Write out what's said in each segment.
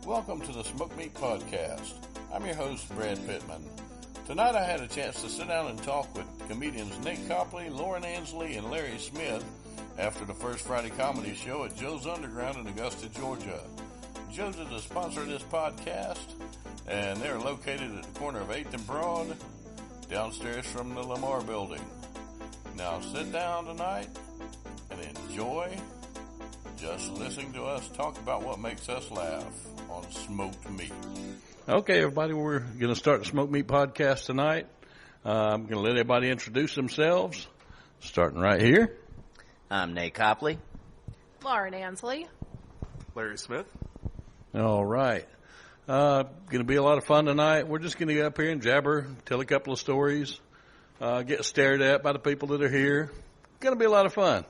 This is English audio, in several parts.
Welcome to the Smoke Meat Podcast. I'm your host, Brad Pittman. Tonight I had a chance to sit down and talk with comedians Nate Copley, Lauren Ansley, and Larry Smith after the first Friday comedy show at Joe's Underground in Augusta, Georgia. Joe's is a sponsor of this podcast, and they're located at the corner of 8th and Broad, downstairs from the Lamar Building. Now sit down tonight and enjoy just listening to us talk about what makes us laugh on Smoked Meat. Okay, everybody, we're going to start the Smoked Meat Podcast tonight. I'm going to let everybody introduce themselves, starting right here. I'm Nate Copley. Lauren Ansley. Larry Smith. All right. Going to be a lot of fun tonight. We're just going to get up here and jabber, tell a couple of stories, get stared at by the people that are here. Going to be a lot of fun.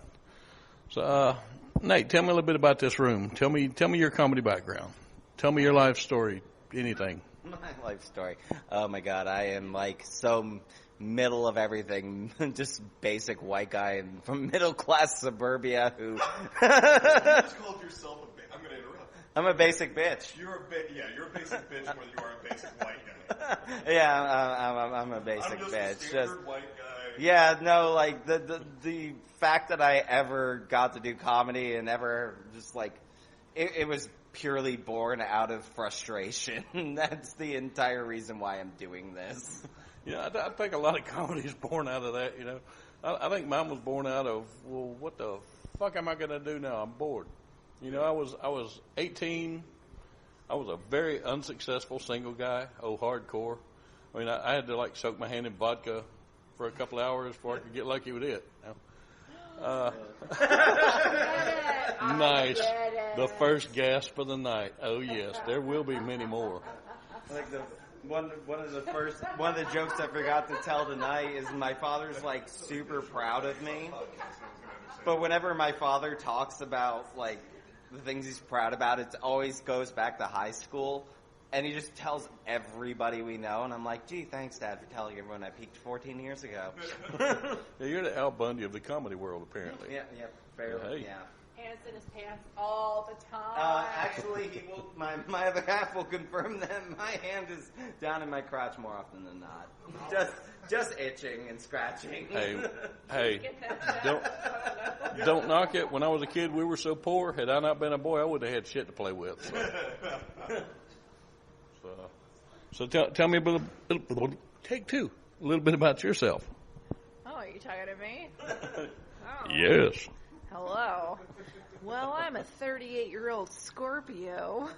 So, Nate, tell me a little bit about this room. Tell me your comedy background. Tell me your life story. Anything. My life story. Oh my God, I am like so middle of everything. Just basic white guy from middle class suburbia who. You just called yourself a bitch. I'm going to interrupt. I'm a basic bitch. You're a basic bitch whether you are a basic white guy. Yeah, I'm a basic I'm bitch. A standard white guy. Yeah, no, like the fact that I ever got to do comedy and ever just like it was purely born out of frustration. That's the entire reason why I'm doing this. Yeah, I think a lot of comedy is born out of that, you know. I think mine was born out of, well, what the fuck am I going to do now? I'm bored. You know, I was 18. I was a very unsuccessful single guy, hardcore. I mean, I had to, like, soak my hand in vodka for a couple hours before I could get lucky with it. You know? Nice. The first gasp of the night. Oh yes, there will be many more. Like one of the jokes I forgot to tell tonight is my father's like super proud of me. But whenever my father talks about like the things he's proud about, it always goes back to high school. And he just tells everybody we know, and I'm like, gee, thanks, Dad, for telling everyone I peaked 14 years ago. Yeah, you're the Al Bundy of the comedy world, apparently. Yeah, fairly, yeah. Hands in his pants all the time. Actually, he will. My other half will confirm that my hand is down in my crotch more often than not. Just itching and scratching. Hey, don't knock it. When I was a kid, we were so poor. Had I not been a boy, I would have had shit to play with. So tell me a little bit about yourself. Oh, are you talking to me? Oh. Yes. Hello. Well, I'm a 38-year-old Scorpio.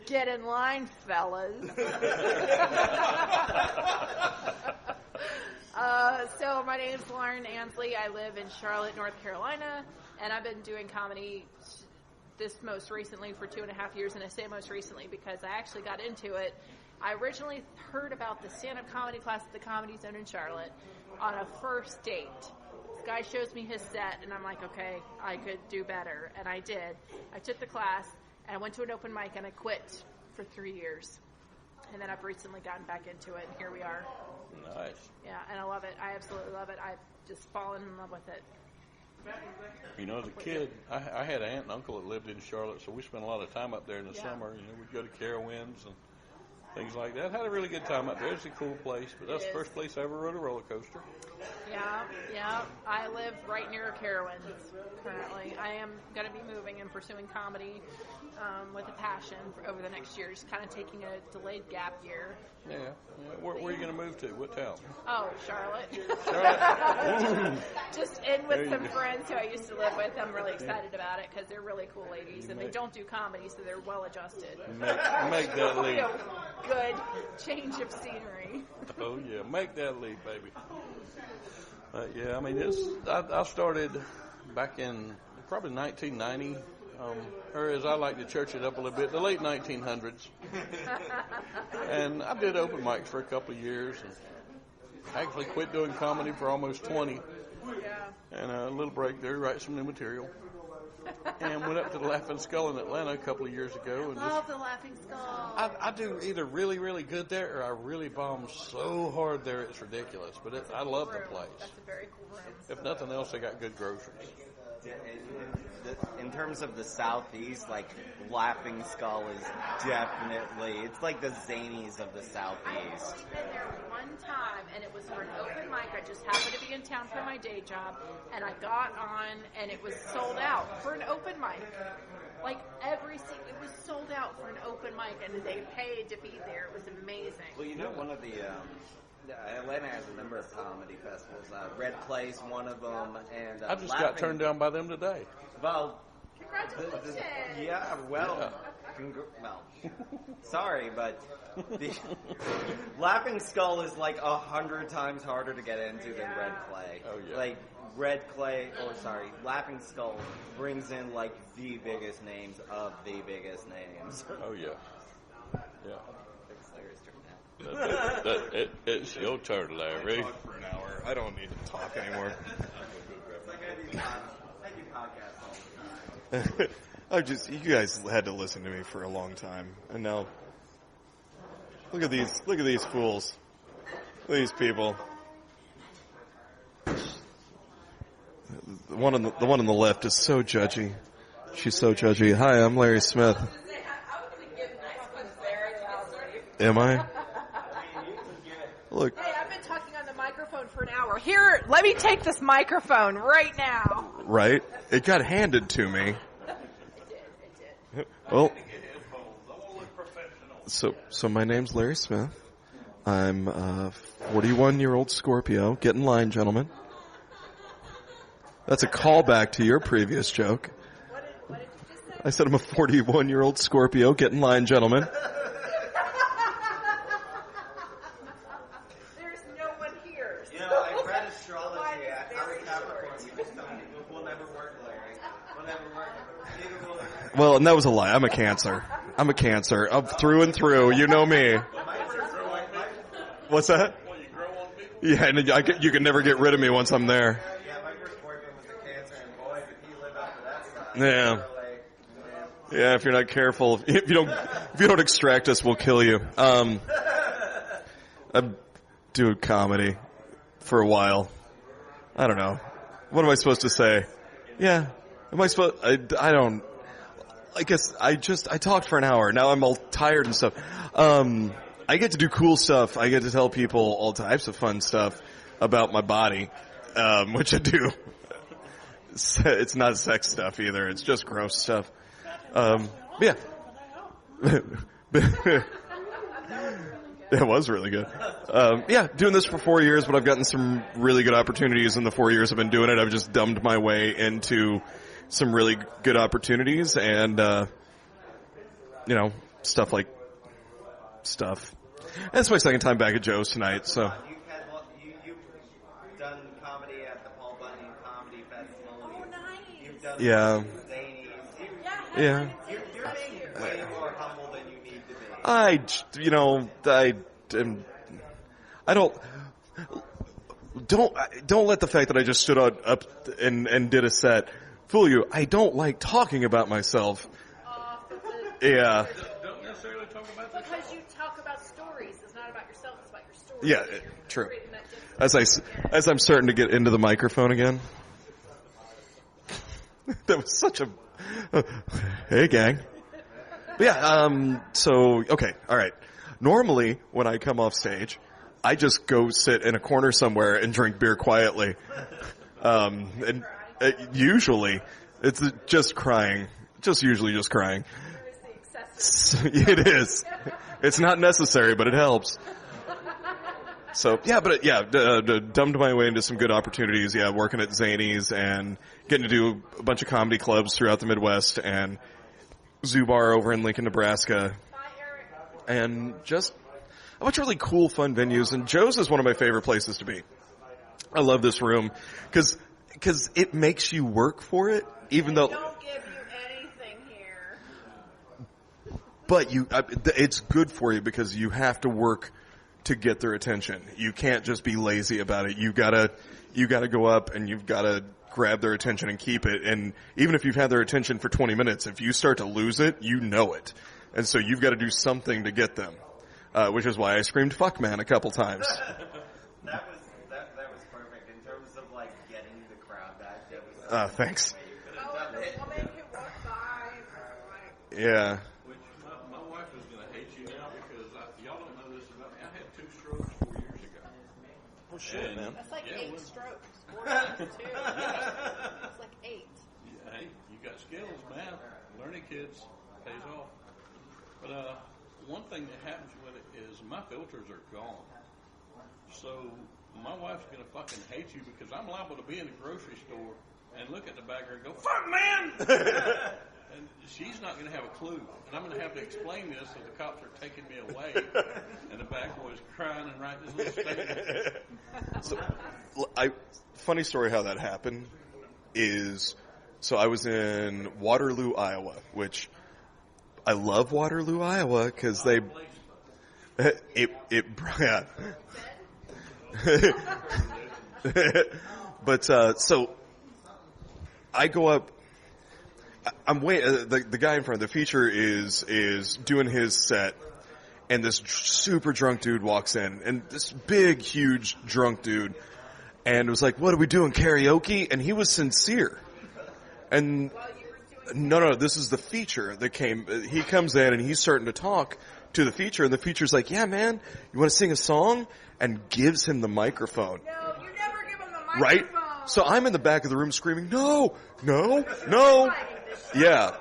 Get in line, fellas. So my name's Lauren Ansley. I live in Charlotte, North Carolina, and I've been doing comedy this most recently for 2.5 years, and I say most recently because I actually got into it. I originally heard about the stand-up comedy class at the Comedy Zone in Charlotte on a first date. This guy shows me his set, and I'm like, okay, I could do better, and I did. I took the class, and I went to an open mic, and I quit for 3 years. And then I've recently gotten back into it, and here we are. Nice. Yeah, and I love it. I absolutely love it. I've just fallen in love with it. You know, as a kid, I had an aunt and uncle that lived in Charlotte, so we spent a lot of time up there in the summer. You know, we'd go to Carowinds and things like that. Had a really good time up there. It's a cool place, but that's the first place I ever rode a roller coaster. Yeah. I live right near Carowinds currently. I am going to be moving and pursuing comedy with a passion over the next year, just kind of taking a delayed gap year. Yeah. Where are you going to move to? What town? Oh, Charlotte. Charlotte? Just in with some friends who I used to live with. I'm really excited about it because they're really cool ladies, and they don't do comedy, so they're well adjusted. Make that leap. Good change of scenery. Oh, yeah. Make that leap, baby. Yeah, I mean, I started back in probably 1990, or as I like to church it up a little bit, the late 1900s. And I did open mics for a couple of years, and actually quit doing comedy for almost 20. Yeah. And a little break there, write some new material. And went up to the Laughing Skull in Atlanta a couple of years ago. And love the Laughing Skull. I do either really, really good there, or I really bomb so hard there it's ridiculous. But I love the place. That's a very cool room. If nothing else, they got good groceries. in terms of the Southeast, like Laughing Skull is definitely, it's like the Zanies of the Southeast. I've only been there one time, and it was for an open mic. I just happened to be in town for my day job, and I got on, and it was sold out for an open mic. Like every seat, it was sold out for an open mic, and they paid to be there. It was amazing. Well, you know, one of the Atlanta has a number of comedy festivals. Red Clay's one of them, and I just got turned down by them today. Well, Congratulations! Sorry, but the Laughing Skull is like 100 times harder to get into than Red Clay. Oh, yeah. Like Laughing Skull brings in like the biggest names of the biggest names. Oh yeah. Yeah. It's your turn, Larry. Talk for an hour. I don't need to talk anymore. You guys had to listen to me for a long time, and now look at these fools. Look at these people. The one on the left is so judgy. She's so judgy. Hi, I'm Larry Smith. Am I? Look. Hey, I've been talking on the microphone for an hour. Here, let me take this microphone right now. Right? It got handed to me. It did. Well, so my name's Larry Smith. I'm a 41-year-old Scorpio. Get in line, gentlemen. That's a callback to your previous joke. What did you just say? I said I'm a 41-year-old Scorpio. Get in line, gentlemen. There's no one here. You know, I read astrology. I'm a Capricorn. We just don't. We'll never work, Larry. We'll never work. Well, and that was a lie. I'm a Cancer. I'm through and through. You know me. What's that? Yeah, and you can never get rid of me once I'm there. Yeah. Yeah, if you're not careful, if you don't extract us, we'll kill you. I do comedy for a while. I don't know. What am I supposed to say? Yeah. Am I supposed? I don't. I guess I talked for an hour. Now I'm all tired and stuff. I get to do cool stuff. I get to tell people all types of fun stuff about my body, which I do. It's not sex stuff either. It's just gross stuff. Yeah. It was really good. Yeah, doing this for 4 years, but I've gotten some really good opportunities in the 4 years I've been doing it. I've just dumbed my way into some really good opportunities and, stuff like stuff. And it's my second time back at Joe's tonight, so. You've done comedy at the Paul Bunyan Comedy Festival. Oh, nice. You've done Yeah. Yeah. You're being way more humble than you need to be. Don't let the fact that I just stood up and did a set fool you. I don't like talking about myself. Yeah. Don't necessarily talk about that. Because you talk about stories. It's not about yourself. It's about your story. Yeah, true. As I'm starting to get into the microphone again. That was such a hey gang. But yeah, okay, all right. Normally when I come off stage, I just go sit in a corner somewhere and drink beer quietly. And usually it's just crying. Usually just crying. It is. It's not necessary, but it helps. So, yeah, dumbed my way into some good opportunities. Yeah, working at Zanies and getting to do a bunch of comedy clubs throughout the Midwest and Zoo Bar over in Lincoln, Nebraska. And just a bunch of really cool, fun venues. And Joe's is one of my favorite places to be. I love this room because it makes you work for it, even though. Don't give you anything here. But it's good for you because you have to work to get their attention. You can't just be lazy about it. You gotta go up and you've gotta grab their attention and keep it. And even if you've had their attention for 20 minutes, if you start to lose it, you know it. And so you've got to do something to get them. Which is why I screamed "fuck man" a couple times. That was perfect in terms of like getting the crowd back. That was Thanks. Well, maybe Yeah. Which my wife is going to hate you now because y'all don't know this about me. I had 2 strokes 4 years ago. Oh shit, man. That's like 8 strokes. 4 times 2. It's like 8. Yeah, hey, you got skills, man. Learning kids pays off. But one thing that happens with it is my filters are gone. So my wife's going to fucking hate you because I'm liable to be in the grocery store and look at the bagger and go, fuck, man! And she's not going to have a clue. And I'm going to have to explain this so the cops are taking me away. And the bag boy's crying and writing this little statement. So, funny story how that happened is, so I was in Waterloo, Iowa, which I love Waterloo, Iowa, because they, yeah. But, so, I go up, I'm the guy in front of the feature is doing his set, and this super drunk dude walks in, and this big, huge drunk dude, and was like, what are we doing, karaoke? And he was sincere. And, no, this is the feature that he comes in, and he's starting to talk to the feature, and the feature's like, yeah, man, you want to sing a song? And gives him the microphone. No, you never give him the microphone. Right? So I'm in the back of the room screaming, no. Yeah.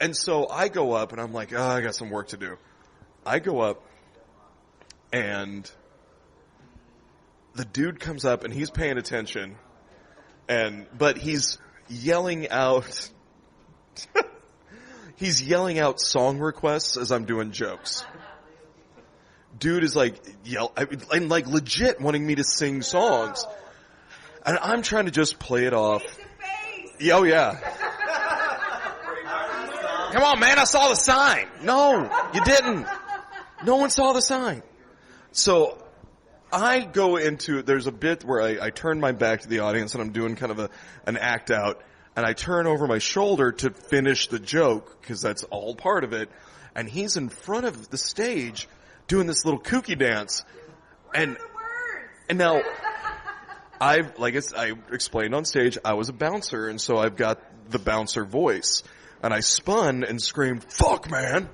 And so I go up and I'm like, oh, I got some work to do. I go up and the dude comes up and he's paying attention but he's yelling out, song requests as I'm doing jokes. Dude is like and like legit wanting me to sing songs. And I'm trying to just play it off. Oh yeah. Come on, man, I saw the sign. No, you didn't. No one saw the sign. So I go into, there's a bit where I turn my back to the audience and I'm doing kind of an act out, and I turn over my shoulder to finish the joke because that's all part of it. And he's in front of the stage doing this little kooky dance. And now I explained on stage, I was a bouncer, and so I've got the bouncer voice. And I spun and screamed, fuck, man.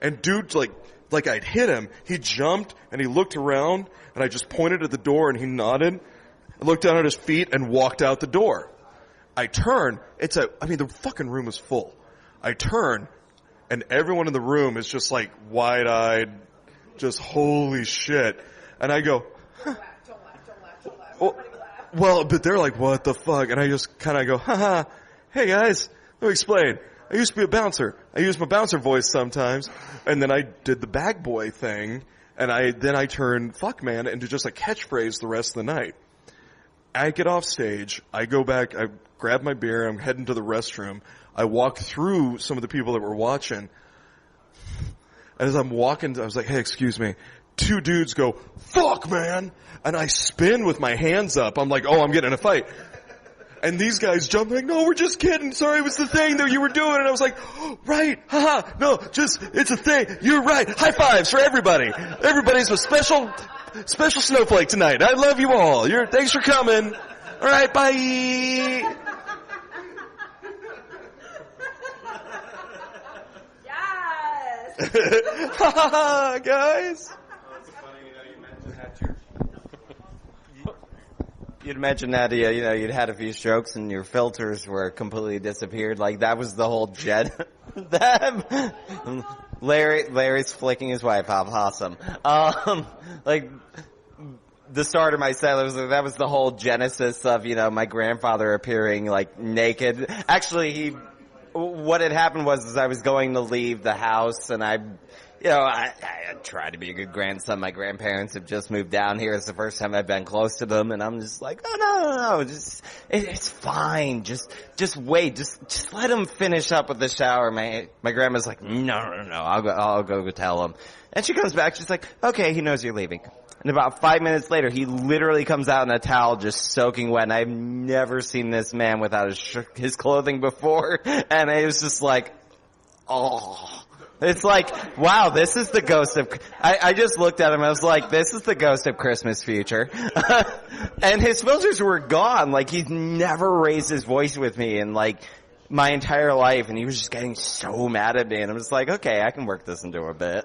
And dude, like I'd hit him. He jumped and he looked around, and I just pointed at the door and he nodded. I looked down at his feet and walked out the door. I turn. The fucking room is full. I turn and everyone in the room is just like wide-eyed, just holy shit. And I go, huh. Don't laugh. Well, but they're like, what the fuck? And I just kind of go, haha, hey guys, let me explain. I used to be a bouncer. I use my bouncer voice sometimes. And then I did the bag boy thing. And then I turned fuck man into just a catchphrase the rest of the night. I get off stage. I go back. I grab my beer. I'm heading to the restroom. I walk through some of the people that were watching. And as I'm walking, I was like, hey, excuse me. 2 dudes go, fuck man. And I spin with my hands up. I'm like, oh, I'm getting in a fight. And these guys jump like, no, we're just kidding. Sorry, it was the thing that you were doing. And I was like, oh, right, haha, no, it's a thing. You're right. High fives for everybody. Everybody's a special snowflake tonight. I love you all. Thanks for coming. All right, bye. Yes. Haha, guys. You'd mentioned that, you'd had a few strokes and your filters were completely disappeared. Like, that was the whole jet. Larry's flicking his wife off. Awesome. Like, the start of my set, that was the whole genesis of, my grandfather appearing, like, naked. Actually, what had happened was I was going to leave the house, and I tried to be a good grandson. My grandparents have just moved down here. It's the first time I've been close to them, and I'm just like, oh, no, it's fine. Just wait. Just let him finish up with the shower. My grandma's like, no, I'll go tell him. And she comes back. She's like, okay, he knows you're leaving. And about 5 minutes later, he literally comes out in a towel just soaking wet. And I've never seen this man without his clothing before. And it was just like, oh. It's like, wow, this is the ghost of... I just looked at him, I was like, this is the ghost of Christmas future. And his filters were gone. Like, he's never raised his voice with me. And, like, my entire life, and he was just getting so mad at me, and I'm just like, okay, I can work this into a bit.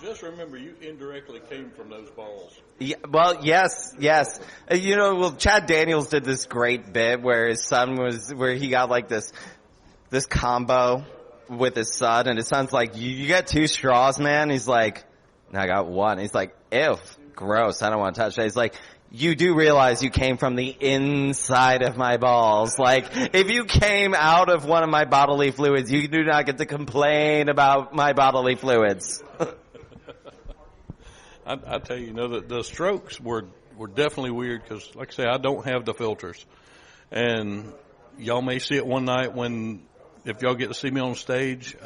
Just remember, you indirectly came from those balls. Yeah, well, yes. Chad Daniels did this great bit where his son where he got like this combo with his son, and his son's like, you got 2 straws, man? He's like, no, I got 1. He's like, ew, gross, I don't want to touch that. He's like, you do realize you came from the inside of my balls. Like, if you came out of one of my bodily fluids, you do not get to complain about my bodily fluids. I tell you, that the strokes were definitely weird because, like I say, I don't have the filters. And y'all may see it one night if y'all get to see me on stage.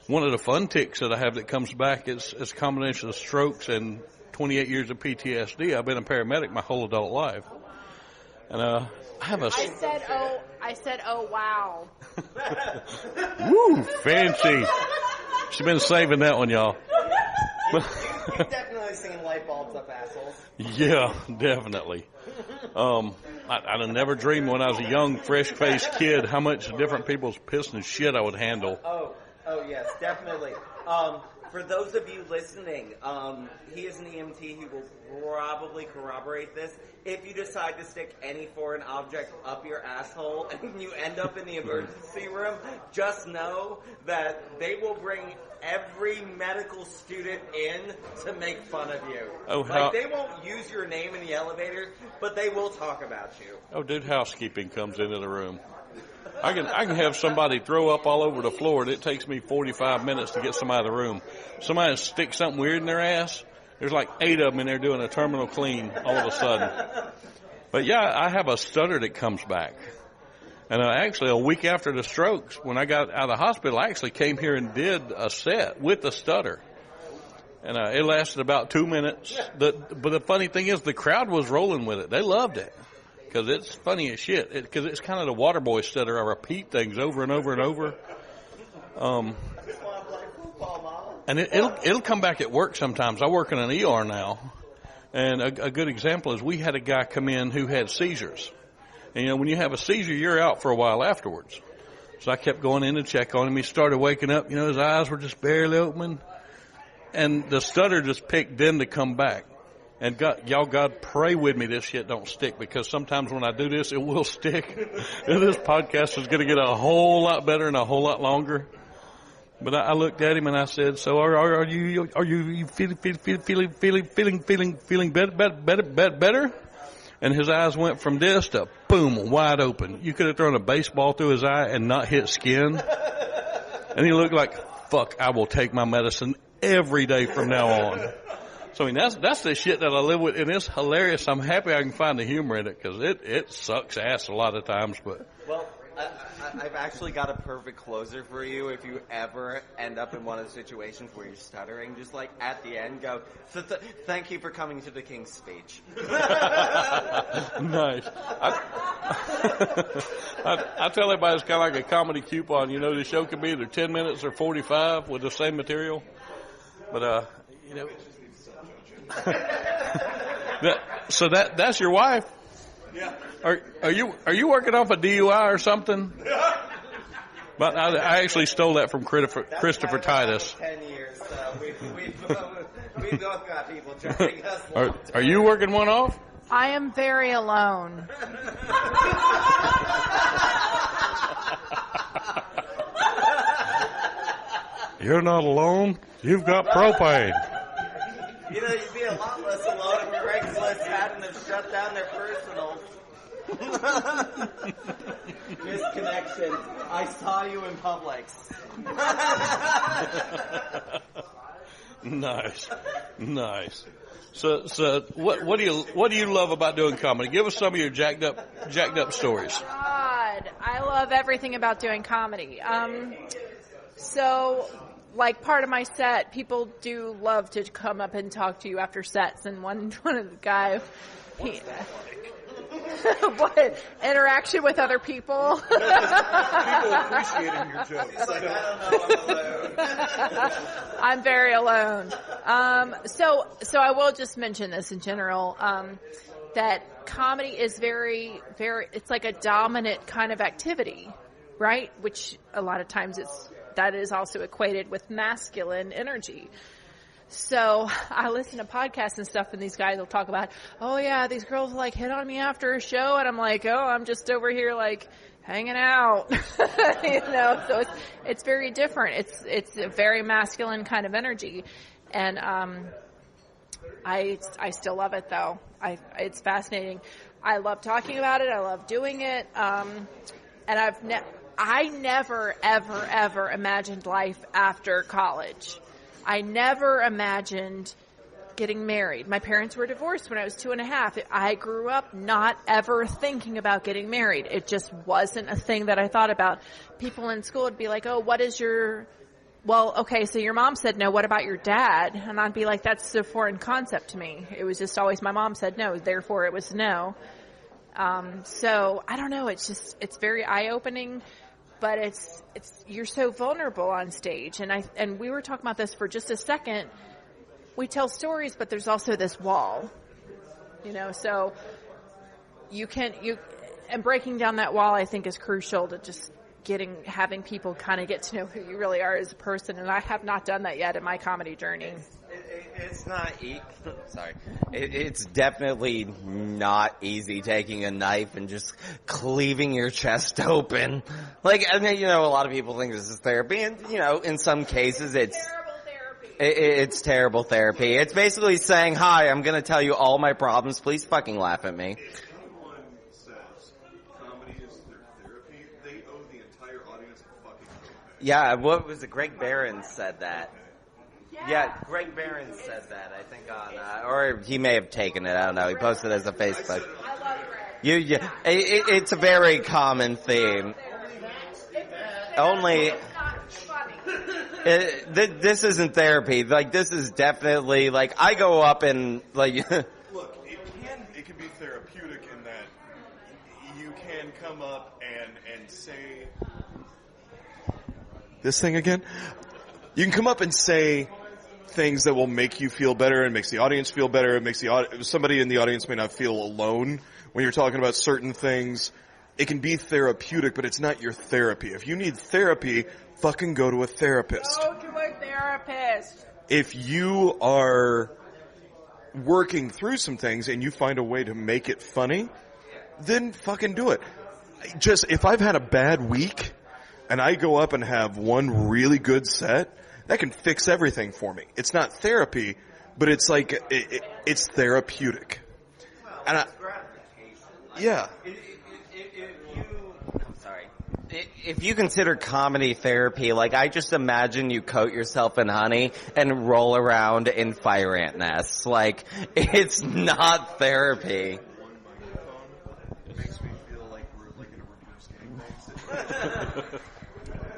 One of the fun tics that I have that comes back is a combination of strokes and 28 years of PTSD. I've been a paramedic my whole adult life. And I have a... I said, oh, wow. Woo, fancy. She's been saving that one, y'all. You've definitely seen light bulbs up assholes. Yeah, definitely. I'd have never dreamed when I was a young, fresh-faced kid how much different people's piss and shit I would handle. Oh yes, definitely. For those of you listening, he is an EMT who will probably corroborate this. If you decide to stick any foreign object up your asshole and you end up in the emergency room, just know that they will bring every medical student in to make fun of you. They won't use your name in the elevator, but they will talk about you. Oh, dude, housekeeping comes into the room. I can have somebody throw up all over the floor, and it takes me 45 minutes to get somebody out of the room. Somebody sticks something weird in their ass, there's like 8 of them in there doing a terminal clean all of a sudden. But yeah, I have a stutter that comes back. And actually, a week after the strokes, when I got out of the hospital, I actually came here and did a set with the stutter. And it lasted about 2 minutes. But the funny thing is, the crowd was rolling with it. They loved it. Because it's funny as shit. Because it's kind of the water boy stutter. I repeat things over and over and over. And it'll come back at work sometimes. I work in an ER now. And a good example is we had a guy come in who had seizures. And, when you have a seizure, you're out for a while afterwards. So I kept going in to check on him. He started waking up. His eyes were just barely opening. And the stutter just picked then to come back. And God, pray with me this shit don't stick, because sometimes when I do this, it will stick. And this podcast is going to get a whole lot better and a whole lot longer. But I looked at him and I said, "So are you feeling better?" And his eyes went from this to boom, wide open. You could have thrown a baseball through his eye and not hit skin. And he looked like, "Fuck, I will take my medicine every day from now on." So, that's the shit that I live with, and it's hilarious. I'm happy I can find the humor in it, because it sucks ass a lot of times. But well, I've actually got a perfect closer for you if you ever end up in one of the situations where you're stuttering. Just like at the end, go, "Thank you for coming to the King's Speech." Nice. I tell everybody it's kind of like a comedy coupon. The show can be either 10 minutes or 45 with the same material. But so that's your wife? Yeah. Are you working off a DUI or something? But I actually stole that from Christopher Titus. 10 years, so we both got people charging us. Are you working one off? I am very alone. You're not alone. You've got propane. You'd be a lot less alone if Craigslist hadn't have shut down their personal. Misconnection. I saw you in Publix. Nice. So what do you love about doing comedy? Give us some of your jacked up stories. God, I love everything about doing comedy. So, like, part of my set, people do love to come up and talk to you after sets, and one of the guys, what, interaction with other people? People appreciating your jokes. It's like, I don't know, I'm alone. I'm very alone. So I will just mention this in general. that comedy is very, very, it's like a dominant kind of activity, right? Which a lot of times that is also equated with masculine energy. So I listen to podcasts and stuff, and these guys will talk about, oh yeah, these girls like hit on me after a show, and I'm like, oh, I'm just over here like hanging out, So it's very different. It's a very masculine kind of energy, and I still love it though. It's fascinating. I love talking about it. I love doing it, and I never ever imagined life after college. I never imagined getting married. My parents were divorced when I was 2.5. I grew up not ever thinking about getting married. It just wasn't a thing that I thought about. People in school would be like, oh, well, okay, so your mom said no, what about your dad? And I'd be like, that's a foreign concept to me. It was just always my mom said no, therefore it was no. So I don't know, it's very eye-opening. But you're so vulnerable on stage, and we were talking about this for just a second. We tell stories, but there's also this wall, So and breaking down that wall, I think, is crucial to just having people kind of get to know who you really are as a person. And I have not done that yet in my comedy journey. It's not sorry. It's definitely not easy taking a knife and just cleaving your chest open. Like, I mean, a lot of people think this is therapy, and in some cases it's terrible therapy. It's terrible therapy. It's basically saying, "Hi, I'm going to tell you all my problems. Please fucking laugh at me." If anyone says comedy is their therapy, they owe the entire audience a fucking copay. Yeah, what was it? Greg Barron said that. Yeah, Greg Barron said that, I think, or he may have taken it, I don't know, he posted it as a Facebook. I love Greg. It's a very common theme. Only, It's not funny. this isn't therapy, like, this is definitely, like, I go up and, like... Look, it can be therapeutic in that you can come up and say... This thing again? You can come up and say things that will make you feel better and makes the audience feel better. It makes somebody in the audience may not feel alone when you're talking about certain things. It can be therapeutic, but it's not your therapy. If you need therapy, fucking go to a therapist. Go to a therapist. If you are working through some things and you find a way to make it funny, then fucking do it. If I've had a bad week and I go up and have one really good set, that can fix everything for me. It's not therapy, but it's like, it's therapeutic. And yeah. I'm sorry. If you consider comedy therapy, like, I just imagine you coat yourself in honey and roll around in fire ant nests. Like, it's not therapy. One microphone makes me feel like we're like in a reverse gangbang situation.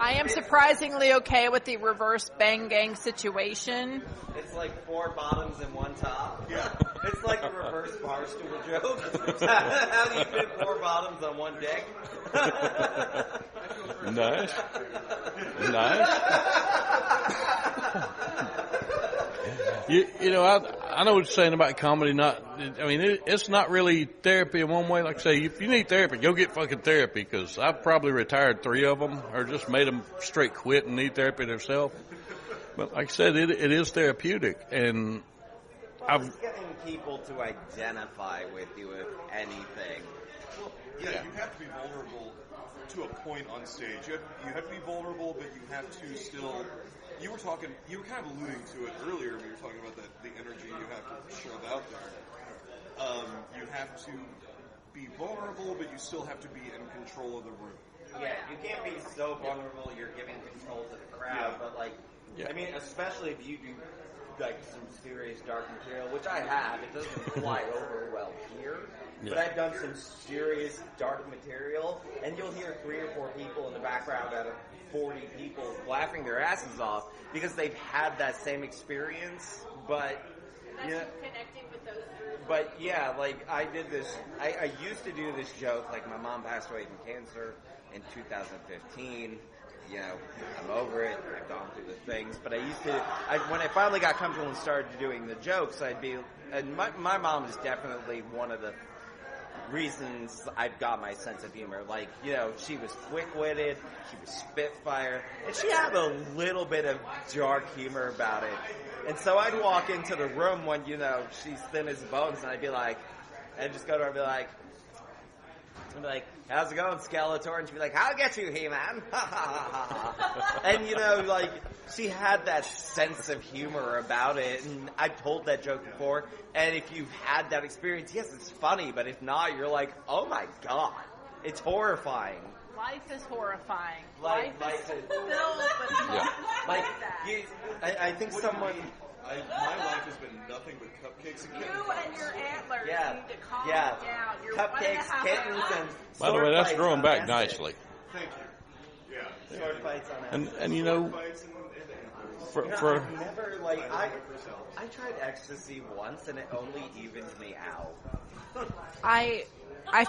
I am surprisingly okay with the reverse bang gang situation. It's like 4 bottoms and 1 top. Yeah. It's like a reverse barstool joke. How do you fit 4 bottoms on 1 dick? Nice. I know what you're saying about comedy. It's not really therapy in one way. Like I say, if you need therapy, go get fucking therapy, because I've probably retired 3 of them or just made them straight quit and need therapy themselves. But like I said, it is therapeutic, and It's getting people to identify with you, if anything. Yeah, you have to be vulnerable to a point on stage. You have to be vulnerable, but you have to still... You were kind of alluding to it earlier when you were talking about the energy you have to shove out there. You have to be vulnerable, but you still have to be in control of the room. Yeah, you can't be so vulnerable you're giving control to the crowd, but especially if you do like some serious dark material, which I have. It doesn't fly over well here, but I've done some serious dark material, and you'll hear 3 or 4 people in the background out of 40 people laughing their asses off because they've had that same experience, but Connecting with those groups. But yeah, like I did this, I used to do this joke, like my mom passed away from cancer in 2015. I'm over it. I've gone through the things, but when I finally got comfortable and started doing the jokes, I'd be and my mom is definitely one of the reasons I've got my sense of humor. Like, she was quick-witted, she was spitfire, and she had a little bit of dark humor about it. And so I'd walk into the room when, she's thin as bones, and I'd just go to her and be like, how's it going, Skeletor? And she'd be like, I'll get you, He-Man. And, she had that sense of humor about it. And I've told that joke before. And if you've had that experience, yes, it's funny. But if not, you're like, oh, my God. It's horrifying. Life is horrifying. Life is is filled with like that. I think someone... my life has been nothing but cupcakes and kittens. You and your antlers need to calm yeah. down. You're Cupcakes, kittens, and By the way, that's growing back nicely. Thank you. Yeah. Sword fights on And Fights and for I've never, I tried ecstasy once, and it only evened me out. I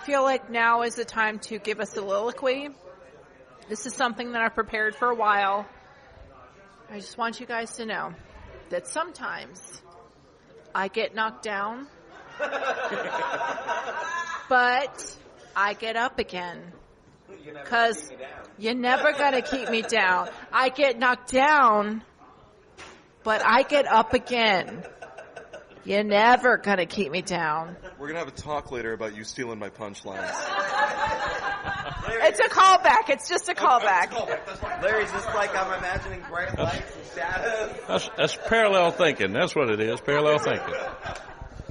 feel like now is the time to give a soliloquy. This is something that I've prepared for a while. I just want you guys to know that sometimes I get knocked down, but I get up again. Because you're never going to keep me down. I get knocked down, but I get up again. You're never going to keep me down. We're going to have a talk later about you stealing my punchlines. It's a callback. It's just a callback. Larry's just like, I'm imagining bright lights and shadows. that's parallel thinking. That's what it is, parallel thinking.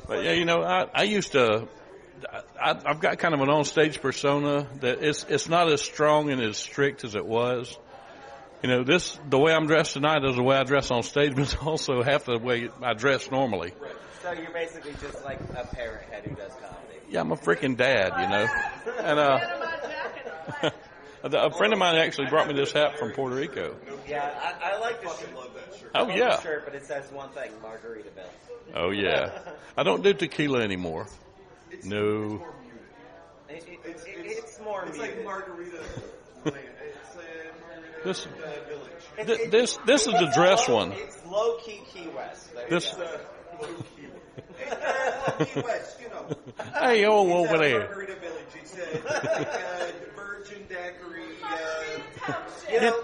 But yeah, I used to. I've got kind of an on-stage persona that it's not as strong and as strict as it was. The way I'm dressed tonight is the way I dress on stage, but it's also half the way I dress normally. Right. So you're basically just like a parent head who does comedy. Yeah, I'm a freaking dad, And a friend of mine actually brought me this hat from Puerto Rico. Yeah, I like the shirt. love that shirt. Oh yeah. Shirt, but it says one thing: Margaritaville. Oh yeah. I don't do tequila anymore. No. It's more It's muted. like Margarita Land. This Village. this is the dress one. It's low-key Key West. This. Key West, Hey, over there. Margarita Village. It's virgin daiquiri.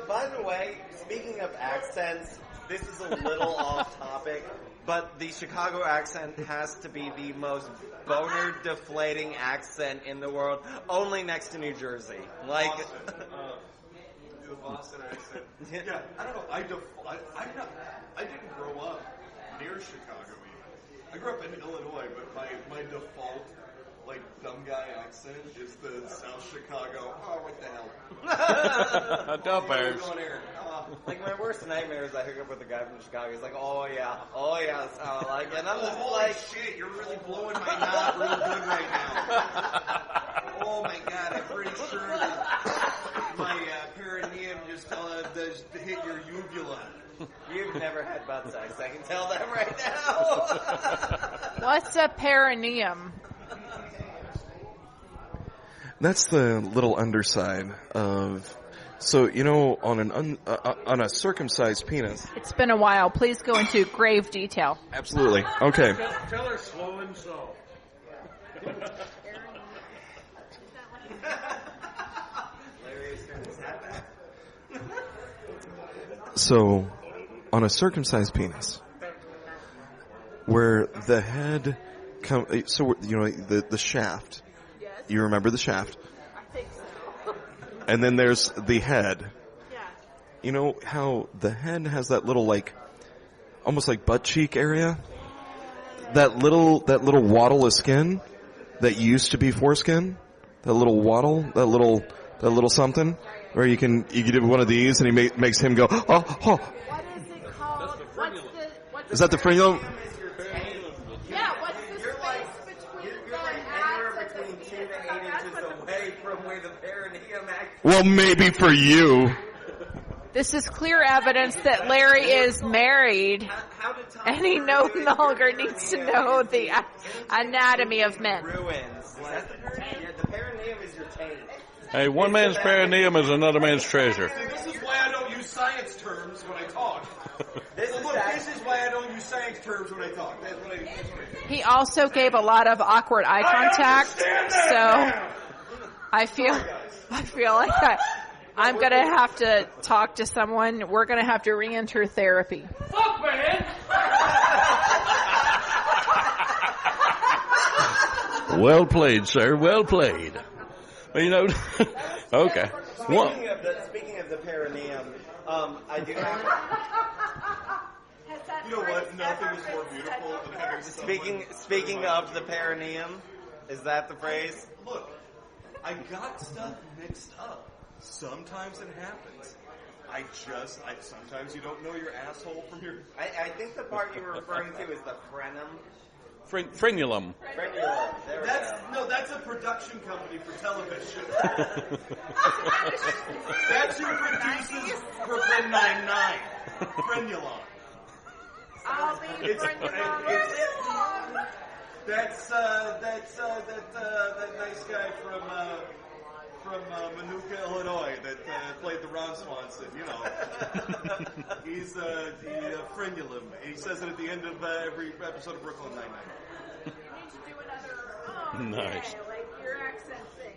By the way, speaking of accents, this is a little off topic, but the Chicago accent has to be the most boner-deflating accent in the world, only next to New Jersey. Like, The Boston accent. Yeah, I don't know. I didn't grow up near Chicago even. I grew up in Illinois, but my default dumb guy accent is the South Chicago. Oh, what the hell? Dumb Where are bears. we going here? like my worst nightmare is I hook up with a guy from Chicago. He's like, oh yeah, that's how I like it. And I'm just Holy like, shit, you're really blowing my knob real good right now. Oh my god, I'm pretty sure that my perineum just hit your uvula. you've never had butt sex. I can tell that right now. What's a perineum? That's the little underside of. So on a circumcised penis. It's been a while. Please go into grave detail. Absolutely. Okay. Tell her slow and soft. So, on a circumcised penis, where the head the shaft. Yes. You remember the shaft, I think so. and then there's the head. Yeah. You know how the head has that little almost like butt cheek area. That little waddle of skin that used to be foreskin. That little waddle. That little something. Where you can do one of these, and he makes him go. Oh. What is it called? What's Is that the frenulum? Yeah, what's the space between the abs and the 2 to 8 inches away from where the perineum actually. Well, maybe for you. This is clear evidence that Larry is married, and he no longer needs to know the anatomy of men. Ruins. Yeah, the perineum is your taint. Hey, one man's perineum is another man's treasure. This is why I don't use science terms when I talk. This is why I don't use science terms when I talk. That's what I He also gave a lot of awkward eye contact, so I feel like I'm going to have to talk to someone. We're going to have to re-enter therapy. Fuck, man! Well played, sir. Well played. Well, you know, okay. Speaking of the perineum, I do have. You know what? Nothing is more beautiful than having Speaking of the perineum, is that the phrase? Look, I got stuff mixed up. Sometimes it happens. Sometimes you don't know your asshole from your... I think the part you were referring to is the frenum. Frenulum. Frenulum. That's a production company for television. That's who produces Brooklyn Nine-Nine. Frenulum. I'll be That's that nice guy from Manuka, Illinois, that played the Ron Swanson. You know, he's the frenulum. He says it at the end of every episode of Brooklyn Nine-Nine. You need to do another, Nice. like your accent thing.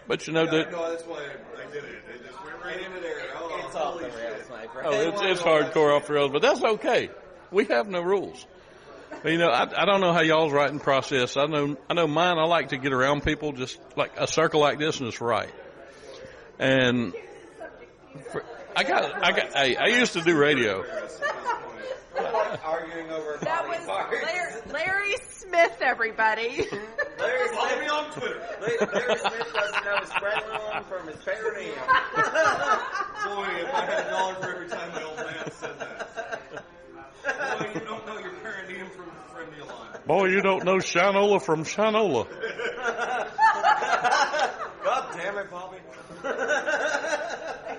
But you know that. No, that's why I did it. It just went right into there. It's off the rails, my friend. Oh, it's hardcore off the rails, but that's okay. We have no rules. But, you know, I don't know how y'all's writing process. I know mine. I like to get around people, just like a circle like this, and it's right. And I used to do radio. Arguing over That was Larry Smith, everybody. Follow me on Twitter. Larry Smith doesn't know his frenulum from his perineum. Boy, if I had $1 for every time my old man said that. Boy, you don't know your perineum from frenulum. Boy, you don't know Shinola from Shinola. God damn it, Bobby.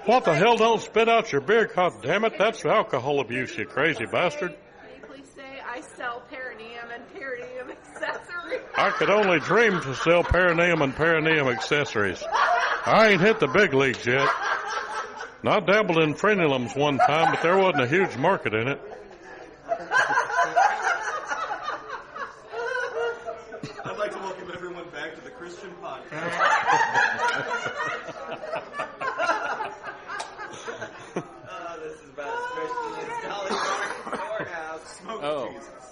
What the hell? Don't spit out your beer, God damn it. That's alcohol abuse, you crazy bastard. Can you please say I sell perineum and perineum accessories? I could only dream to sell perineum and perineum accessories. I ain't hit the big leagues yet. I dabbled in frenulums one time, but there wasn't a huge market in it. I'd like to welcome everyone back to the Christian Podcast. This is about as Christian as Dolly Parton's courthouse. Smoke Jesus.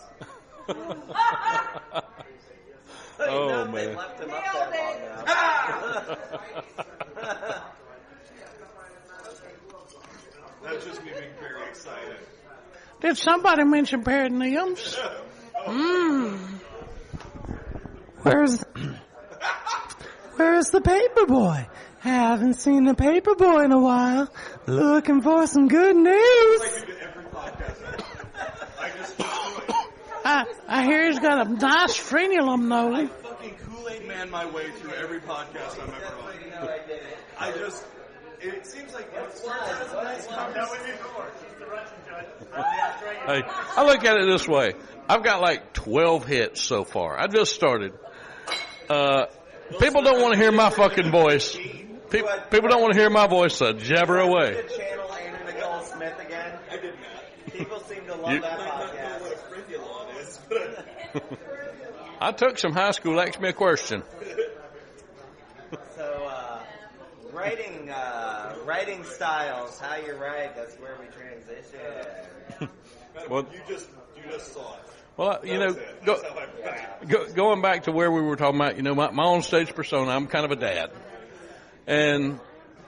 Oh, They man. left him up there long enough. That's just me being very excited. Did somebody mention perineums? Where's the paper boy? Haven't seen the paper boy in a while. Looking for some good news. I do to every podcast. I just do it. I hear he's got a nice frenulum though. I fucking Kool-Aid man my way through every podcast I'm ever on. It seems like it starts as a nice conversation. Hey, I look at it this way. I've got like 12 hits so far. I just started. People don't want to hear my fucking voice. People don't want to hear my voice, so jabber away. Did you channel Andrew Nicole Smith again? I did not. People seem to love that I don't know podcast. what a frenulum is, but I took some high school. Ask me a question. So, writing styles, how you write, that's where we transition. Well, you just saw it. Well, you know, That's how I put it. going back to where we were talking about, you know, my on-stage persona, I'm kind of a dad. And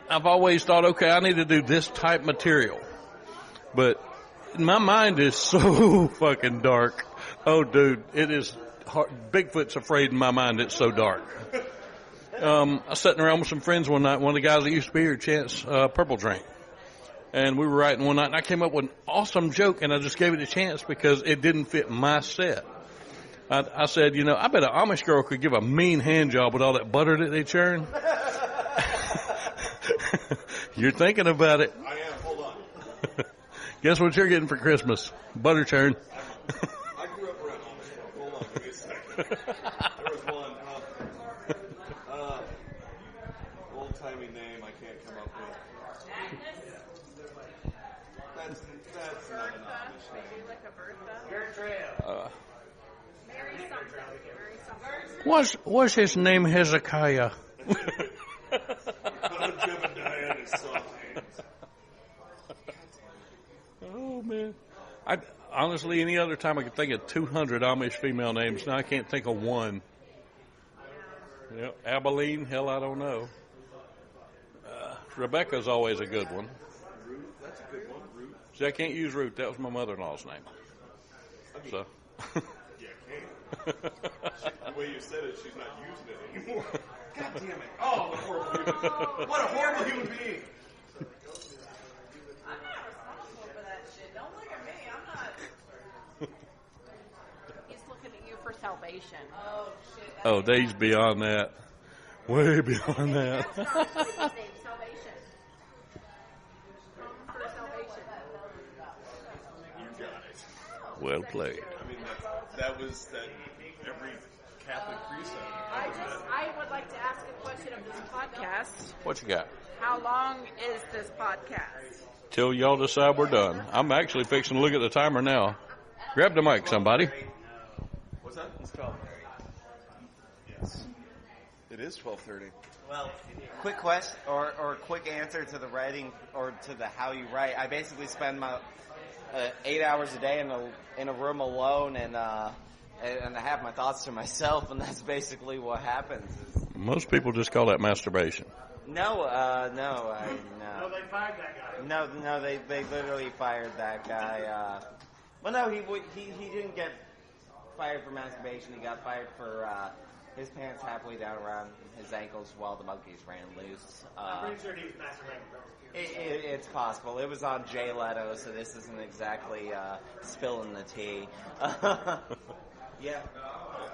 I've always thought, okay, I need to do this type material. But my mind is so fucking dark. Oh, dude, it is hard. Bigfoot's afraid in my mind. It's so dark. I was sitting around with some friends one night. One of the guys that used to be here, Chance Purple Drink. And we were writing one night, and I came up with an awesome joke, and I just gave it a chance because it didn't fit my set. I said, you know, I bet an Amish girl could give a mean hand job with all that butter that they churn. You're thinking about it. I am. Hold on. Guess what you're getting for Christmas? Butter churn. I grew up around Amish folk. Hold on. Give me a second. There was one. Was his name Hezekiah? Oh man! Honestly, any other time I could think of 200 Amish female names. Now I can't think of one. Abilene, hell, I don't know. Rebecca's always a good one. Ruth, that's a good one. Ruth. See, I can't use Ruth. That was my mother-in-law's name. So. Yeah, can't. The way you said it, she's not using it anymore. God damn it! Oh, what a horrible human! What a horrible human being! I'm not responsible for that shit. Don't look at me. I'm not. He's looking at you for salvation. Oh shit. Oh, days beyond that. Way beyond that. That's not his name. Salvation. For salvation. You got it. Well played. I mean, that was that every Catholic priest. I would like to ask a question of this podcast. What you got? How long is this podcast? Till y'all decide we're done. I'm actually fixing to look at the timer now. Grab the mic, somebody. What's that? It's 12:30. Yes. It is 12:30. Well, quick question or quick answer to the writing or to the how you write. I basically spend my 8 hours a day in a room alone and I have my thoughts to myself, and that's basically what happens. Most people just call that masturbation. No, they fired that guy. No, they literally fired that guy. Well, no, he didn't get fired for masturbation. He got fired for his pants halfway down around his ankles while the monkeys ran loose. I'm pretty sure he was masturbating. It's possible. It was on Jay Leto, so this isn't exactly spilling the tea. Yeah,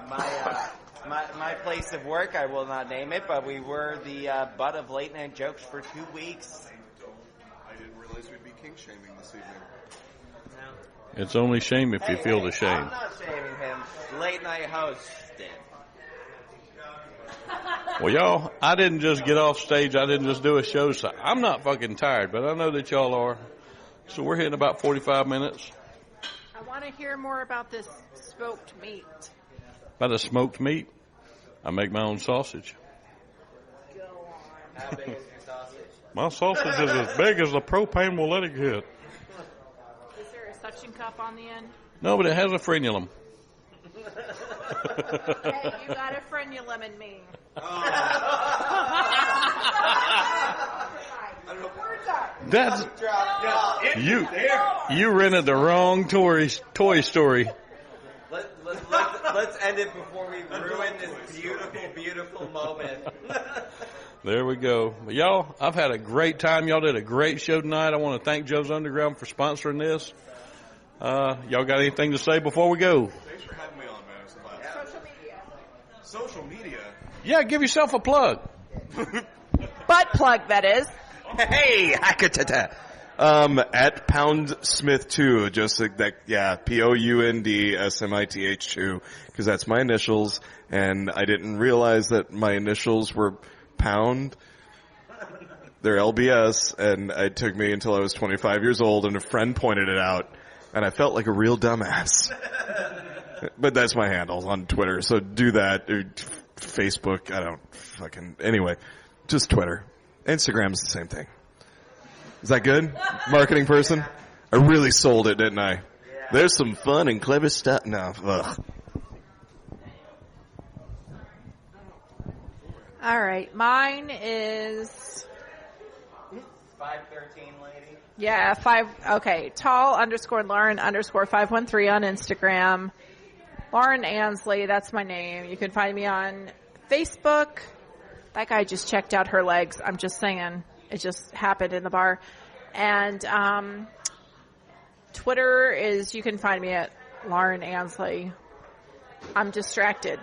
my place of work, I will not name it, but we were the butt of late night jokes for 2 weeks. I didn't realize we'd be king shaming this evening. No. It's only shame if you feel the shame. I'm not shaming him. Late night host did. Well, y'all, I didn't just get off stage. I didn't just do a show. So I'm not fucking tired, but I know that y'all are. So we're hitting about 45 minutes. I want to hear more about this smoked meat. By the smoked meat, I make my own sausage. Go on. How big is your sausage? My sausage is as big as the propane will let it get. Is there a suction cup on the end? No, but it has a frenulum. Hey, you got a frenulum in me. That's you rented the wrong Toy Story. Let's end it before we ruin this beautiful moment. There we go. But y'all, I've had a great time. Y'all did a great show tonight. I want to thank Joe's Underground for sponsoring this. Y'all got anything to say before we go? Thanks for having me on, man. It was a blast. Social media. Social media? Yeah, give yourself a plug. Butt plug, that is. Hey, Hakatata. At Poundsmith2, just like that, yeah, POUNDSMITH2, because that's my initials, and I didn't realize that my initials were Pound. They're LBS, and it took me until I was 25 years old, and a friend pointed it out, and I felt like a real dumbass. But that's my handle on Twitter, so do that. Or Facebook, I don't fucking, anyway, just Twitter. Instagram's the same thing. Is that good? Marketing person? I really sold it, didn't I? There's some fun and clever stuff. No, ugh. All right, mine is 513 lady. yeah tall _ Lauren _ 513 on Instagram. Lauren Ansley, that's my name. You can find me on Facebook. That guy just checked out her legs. I'm just saying. It just happened in the bar. And Twitter is, you can find me at Lauren Ansley. I'm distracted.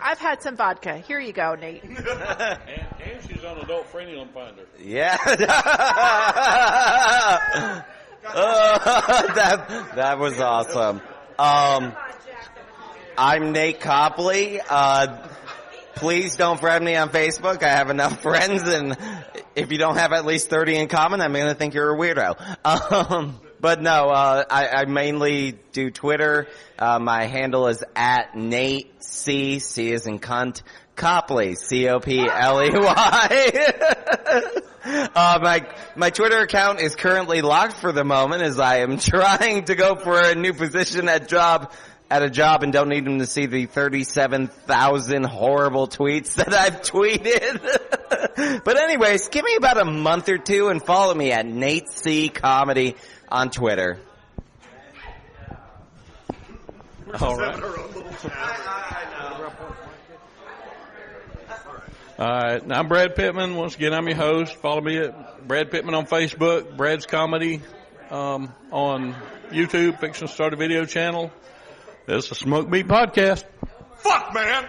I've had some vodka. Here you go, Nate. And she's on Adult Frenulum Finder. Yeah. That was awesome. I'm Nate Copley. Please don't friend me on Facebook. I have enough friends, and if you don't have at least 30 in common, I'm going to think you're a weirdo. But no, I mainly do Twitter. My handle is at Nate C. C as in cunt. Copley, Copley. My Twitter account is currently locked for the moment as I am trying to go for a new position at a job and don't need them to see the 37,000 horrible tweets that I've tweeted. But anyways, give me about a month or two and follow me at Nate C. Comedy on Twitter. All right. All right. Now, I'm Brad Pittman. Once again, I'm your host. Follow me at Brad Pittman on Facebook, Brad's Comedy on YouTube. Fixing to start a video channel. This is a Smoke Meat Podcast. Fuck, man!